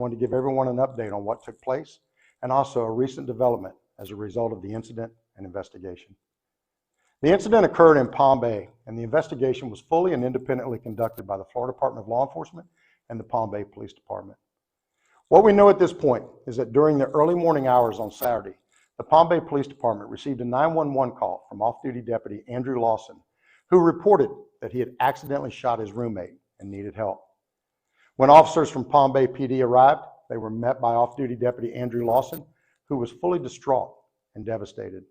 I want to give everyone an update on what took place and also a recent development as a result of the incident and investigation. The incident occurred in Palm Bay, and the investigation was fully and independently conducted by the Florida Department of Law Enforcement and the Palm Bay Police Department. What we know at this point is that during the early morning hours on Saturday, the Palm Bay Police Department received a 911 call from off-duty deputy Andrew Lawson, who reported that he had accidentally shot his roommate and needed help. When officers from Palm Bay PD arrived, they were met by off-duty deputy Andrew Lawson, who was fully distraught and devastated.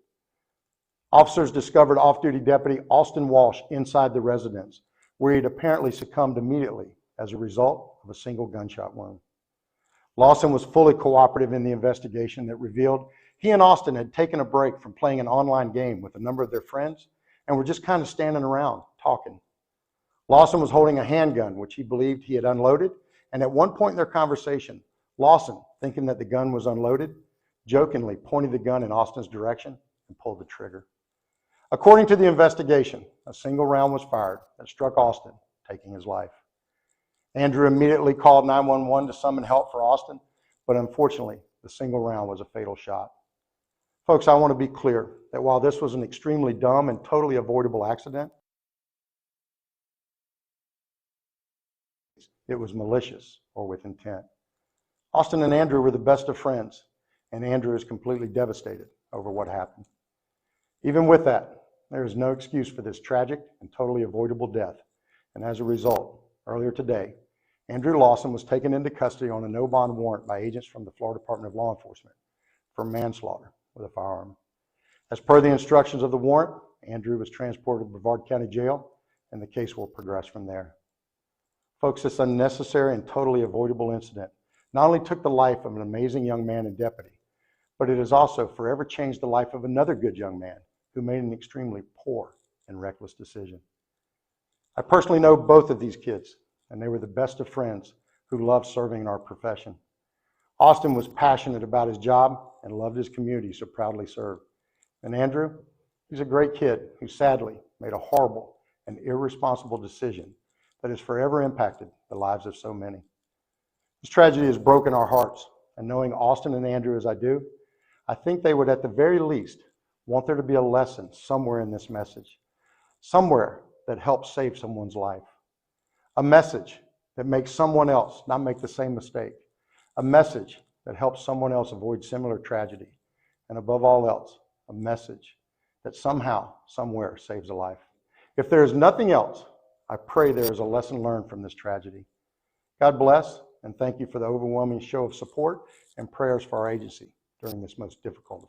Officers discovered off-duty deputy Austin Walsh inside the residence, where he had apparently succumbed immediately as a result of a single gunshot wound. Lawson was fully cooperative in the investigation that revealed he and Austin had taken a break from playing an online game with a number of their friends and were just kind of standing around talking. Lawson was holding a handgun, which he believed he had unloaded, and at one point in their conversation, Lawson, thinking that the gun was unloaded, jokingly pointed the gun in Austin's direction and pulled the trigger. According to the investigation, a single round was fired that struck Austin, taking his life. Andrew immediately called 911 to summon help for Austin, but unfortunately, the single round was a fatal shot. Folks, I want to be clear that while this was an extremely dumb and totally avoidable accident, it was malicious or with intent. Austin and Andrew were the best of friends, and Andrew is completely devastated over what happened. Even with that, there is no excuse for this tragic and totally avoidable death, and as a result, earlier today, Andrew Lawson was taken into custody on a no-bond warrant by agents from the Florida Department of Law Enforcement for manslaughter with a firearm. As per the instructions of the warrant, Andrew was transported to Brevard County Jail, and the case will progress from there. Folks, this unnecessary and totally avoidable incident not only took the life of an amazing young man and deputy, but it has also forever changed the life of another good young man who made an extremely poor and reckless decision. I personally know both of these kids, and they were the best of friends who loved serving in our profession. Austin was passionate about his job and loved his community so proudly served. And Andrew, he's a great kid who sadly made a horrible and irresponsible decision that has forever impacted the lives of so many. This tragedy has broken our hearts, and knowing Austin and Andrew as I do, I think they would at the very least want there to be a lesson somewhere in this message, somewhere that helps save someone's life, a message that makes someone else not make the same mistake, a message that helps someone else avoid similar tragedy, and above all else, a message that somehow, somewhere saves a life. If there is nothing else, I pray there is a lesson learned from this tragedy. God bless, and thank you for the overwhelming show of support and prayers for our agency during this most difficult of times.